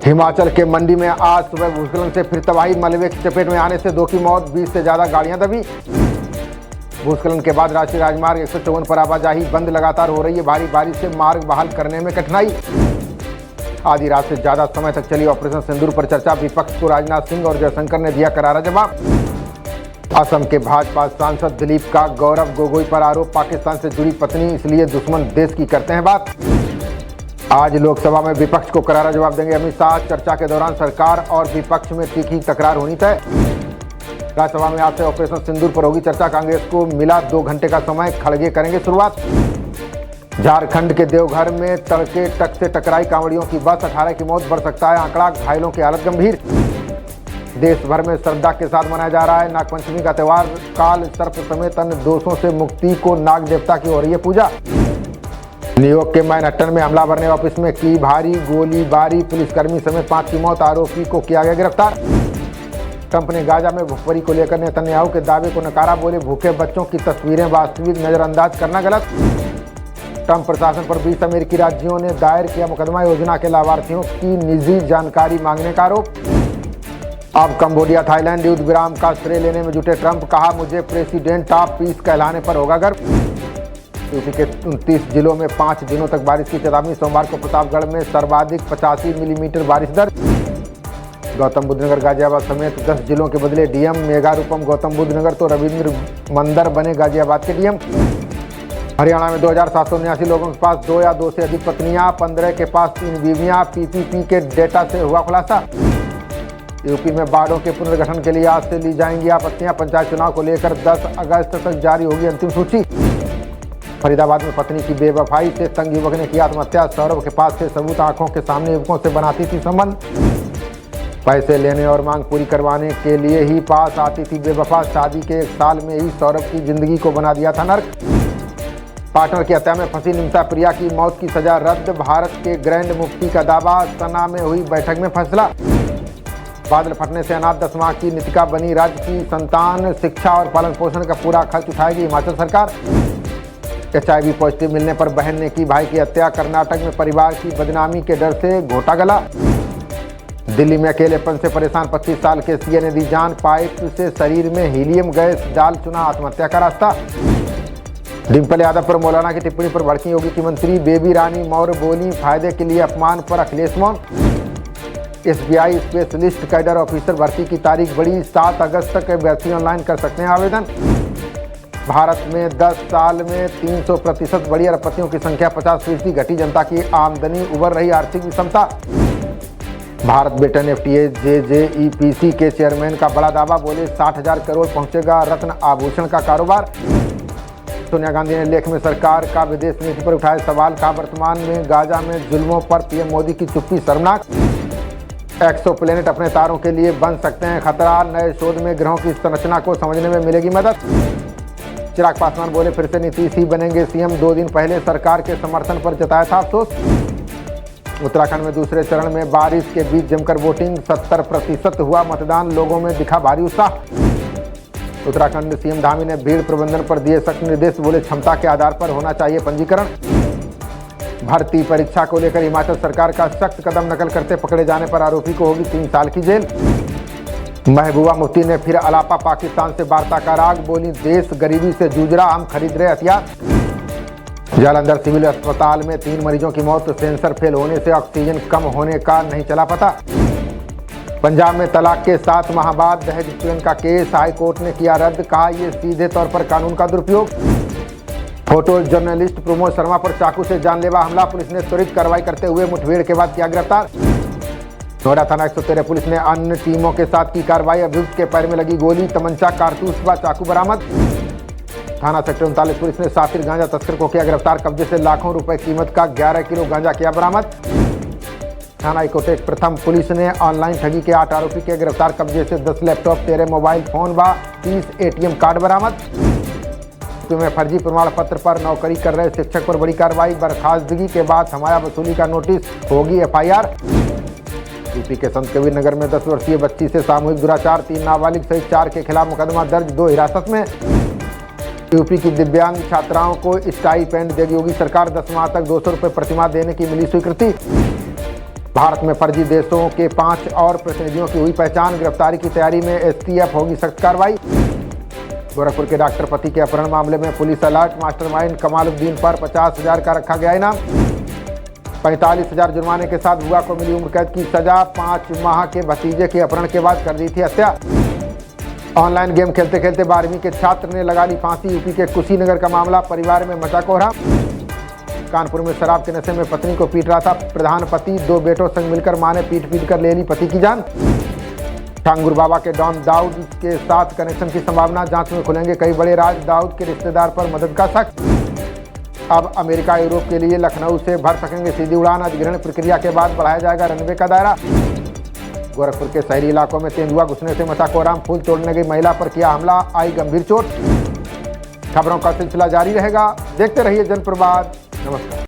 हिमाचल के मंडी में आज सुबह भूस्खलन से फिर तबाही। मलबे की चपेट में आने से 2 की मौत, 20 से ज्यादा गाड़ियां दबी। भूस्खलन के बाद राष्ट्रीय राजमार्ग 154 पर आवाजाही बंद लगातार हो रही है। भारी बारिश से मार्ग बहाल करने में कठिनाई। आधी रात से ज्यादा समय तक चली ऑपरेशन सिंदूर पर चर्चा। विपक्ष को राजनाथ सिंह और जयशंकर ने दिया करारा जवाब। असम के भाजपा सांसद दिलीप का गौरव गोगोई पर आरोप, पाकिस्तान से जुड़ी पत्नी इसलिए दुश्मन देश की करते हैं बात। आज लोकसभा में विपक्ष को करारा जवाब देंगे अमित शाह। चर्चा के दौरान सरकार और विपक्ष में तीखी तकरार होनी तय। राज्यसभा में आज से ऑपरेशन सिंदूर पर होगी चर्चा। कांग्रेस को मिला 2 घंटे का समय, खड़गे करेंगे शुरुआत। झारखंड के देवघर में तड़के ट्रक से टकराई कांवड़ियों की बस, 18 की मौत, बढ़ सकता है आंकड़ा, घायलों की हालत गंभीर। देश भर में श्रद्धा के साथ मनाया जा रहा है नागपंचमी का त्यौहार। काल सर्प समेत अन्य दोषों से मुक्ति को नाग देवता की हो रही है पूजा। न्यूयॉर्क के मैनहट्टन में हमलावर ने ऑफिस में की भारी गोलीबारी, पुलिसकर्मी समेत 5 की मौत, आरोपी को किया गया गिरफ्तार। ट्रंप ने गाजा में भुखमरी को लेकर नेतन्याहू के दावे को नकारा, बोले भूखे बच्चों की तस्वीरें वास्तविक नजरअंदाज करना गलत। ट्रंप प्रशासन पर 20 अमेरिकी राज्यों ने दायर किया मुकदमा, योजना के लाभार्थियों की निजी जानकारी मांगने का आरोप। अब कंबोडिया थाईलैंड युद्ध विराम का श्रेय लेने में जुटे ट्रंप, कहा मुझे प्रेसिडेंट ऑफ पीस कहलाने पर होगा गर्व। यूपी के 29 जिलों में 5 दिनों तक बारिश की चेतावनी। सोमवार को प्रतापगढ़ में सर्वाधिक 85 मिलीमीटर बारिश दर्ज। गौतम बुद्ध नगर गाजियाबाद समेत 10 जिलों के बदले डीएम। मेगा रूपम गौतम बुद्ध नगर तो रविंद्र मंदिर बने गाजियाबाद के डीएम। हरियाणा में 2779 लोगों के पास 2 या 2 से अधिक पत्नियां, 15 के पास 3 बीवियां। पीपीपी के डेटा से हुआ खुलासा। यूपी में बाढ़ों के पुनर्गठन के लिए आज से ली जाएंगी आपत्तियां। पंचायत चुनाव को लेकर 10 अगस्त तक जारी होगी अंतिम सूची। फरीदाबाद में पत्नी की बेवफाई से तंग युवक ने किया आत्महत्या। सौरभ के पास से सबूत, आंखों के सामने युवकों से बनाती थी संबंध। पैसे लेने और मांग पूरी करवाने के लिए ही पास आती थी बेवफा। शादी के 1 साल में ही सौरभ की जिंदगी को बना दिया था नर्क। पार्टनर की हत्या में फंसी निमिषा प्रिया की मौत की सजा रद्द। भारत के ग्रैंड मुफ्ती का दावा, सना में हुई बैठक में फैसला। बादल फटने से अनाथ 10 माह की नितिका बनी राज्य की संतान। शिक्षा और पालन पोषण का पूरा खर्च उठाएगी हिमाचल सरकार। HIV पॉजिटिव मिलने पर बहन ने की भाई की हत्या। कर्नाटक में परिवार की बदनामी के डर से घोटा गला। दिल्ली में अकेलेपन से परेशान 25 साल के सीए ने दी जान। पाइप से शरीर में हीलियम गैस डाल चुना आत्महत्या का रास्ता। डिंपल यादव पर मौलाना की टिप्पणी पर भड़की योगी की मंत्री। बेबी रानी मौर्य बोली, फायदे के लिए अपमान पर अखिलेश मौन। SBI स्पेशलिस्ट कैडर ऑफिसर भर्ती की तारीख बढ़ी, 7 अगस्त तक अभ्यर्थी ऑनलाइन कर सकते हैं आवेदन। भारत में 10 साल में 300% बढ़ी अरबपतियों की संख्या, 50% घटी जनता की आमदनी, उभर रही आर्थिक विषमता। भारत ब्रिटेन FTA JJEPC के चेयरमैन का बड़ा दावा, बोले 60,000 करोड़ पहुंचेगा रत्न आभूषण का कारोबार। सोनिया गांधी ने लेख में सरकार का विदेश नीति पर उठाए सवाल, कहा वर्तमान में गाजा में जुल्मों पर PM मोदी की चुप्पी शर्मनाक। एक्सोप्लैनेट अपने तारों के लिए बन सकते हैं खतरा, नए शोध में ग्रहों की संरचना को समझने में मिलेगी मदद। चिराग पासवान बोले फिर से नीतीश ही बनेंगे CM, 2 दिन पहले सरकार के समर्थन पर जताया था अफसोस। उत्तराखंड में दूसरे चरण में बारिश के बीच जमकर वोटिंग, 70% हुआ मतदान, लोगों में दिखा भारी उत्साह। उत्तराखंड CM धामी ने भीड़ प्रबंधन पर दिए सख्त निर्देश, बोले क्षमता के आधार पर होना चाहिए पंजीकरण। भर्ती परीक्षा को लेकर हिमाचल सरकार का सख्त कदम, नकल करते पकड़े जाने पर आरोपी को होगी 3 साल की जेल। महबूबा मुफ्ती ने फिर अलापा पाकिस्तान से वार्ता का राग, बोली देश गरीबी से जूझ रहा, हम खरीद रहे हथियार। जालंधर सिविल अस्पताल में 3 मरीजों की मौत, सेंसर फेल होने से ऑक्सीजन कम होने का नहीं चला पता। पंजाब में तलाक के 7 माह बाद दहेज उत्पीड़न का केस हाईकोर्ट ने किया रद्द, कहा यह सीधे तौर पर कानून का दुरुपयोग। फोटो जर्नलिस्ट प्रमोद शर्मा पर चाकू से जानलेवा हमला, पुलिस ने त्वरित कार्रवाई करते हुए मुठभेड़ के बाद किया गिरफ्तार। नोएडा थाना 113 पुलिस ने अन्य टीमों के साथ की कार्रवाई, अभियुक्त के पैर में लगी गोली, तमंचा, कारतूस व चाकू बरामद। थाना सेक्टर 39 पुलिस ने साफिर गांजा तस्कर को किया गिरफ्तार, कब्जे से लाखों रुपए कीमत का 11 किलो गांजा किया बरामद। थाना इकोटेक प्रथम पुलिस ने ऑनलाइन ठगी के 8 आरोपी किए गिरफ्तार, कब्जे से 10 लैपटॉप, 13 मोबाइल फोन व 30 ATM कार्ड बरामद। में फर्जी प्रमाण पत्र पर नौकरी कर रहे शिक्षक पर बड़ी कार्रवाई, बर्खास्तगी के बाद थमाया वसूली का नोटिस, होगी FIR। यूपी के संत कबीर नगर में 10 वर्षीय बच्ची से सामूहिक दुराचार, 3 नाबालिग सहित 4 के खिलाफ मुकदमा दर्ज, 2 हिरासत में। यूपी की दिव्यांग छात्राओं को स्टाइपेंड देगी योगी सरकार। 10 माह तक 200 रुपये प्रतिमाह देने की मिली स्वीकृति। भारत में फर्जी देशों के 5 और प्रतिनिधियों की हुई पहचान। गिरफ्तारी की तैयारी में एसटीएफ होगी सख्त कार्रवाई। गोरखपुर के डॉक्टर पति के अपहरण मामले में पुलिस अलर्ट। मास्टरमाइंड कमालुद्दीन पर 50,000 का रखा गया इनाम। 45,000 जुर्माने के साथ बुआ को मिली उम्र कैद की सजा। 5 माह के भतीजे के अपहरण के बाद कर दी थी हत्या। ऑनलाइन गेम खेलते खेलते 12वीं के छात्र ने लगा ली फांसी। यूपी के कुशीनगर का मामला, परिवार में मचा कोहराम। कानपुर में शराब के नशे में पत्नी को पीट रहा था प्रधान पति। 2 बेटों संग मिलकर मां ने पीट कर ले ली पति की जान। ठाकुर बाबा के डॉन दाऊद के साथ कनेक्शन की संभावना, जांच में खुलेंगे कई बड़े राज। दाऊद के रिश्तेदार पर मदद का शक। अब अमेरिका यूरोप के लिए लखनऊ से भर सकेंगे सीधी उड़ान। अधिग्रहण प्रक्रिया के बाद बढ़ाया जाएगा रनवे का दायरा। गोरखपुर के शहरी इलाकों में तेंदुआ घुसने से मचा कोहराम। फूल तोड़ने गई महिला पर किया हमला, आई गंभीर चोट। खबरों का सिलसिला जारी रहेगा, देखते रहिए जनप्रवाद। नमस्कार।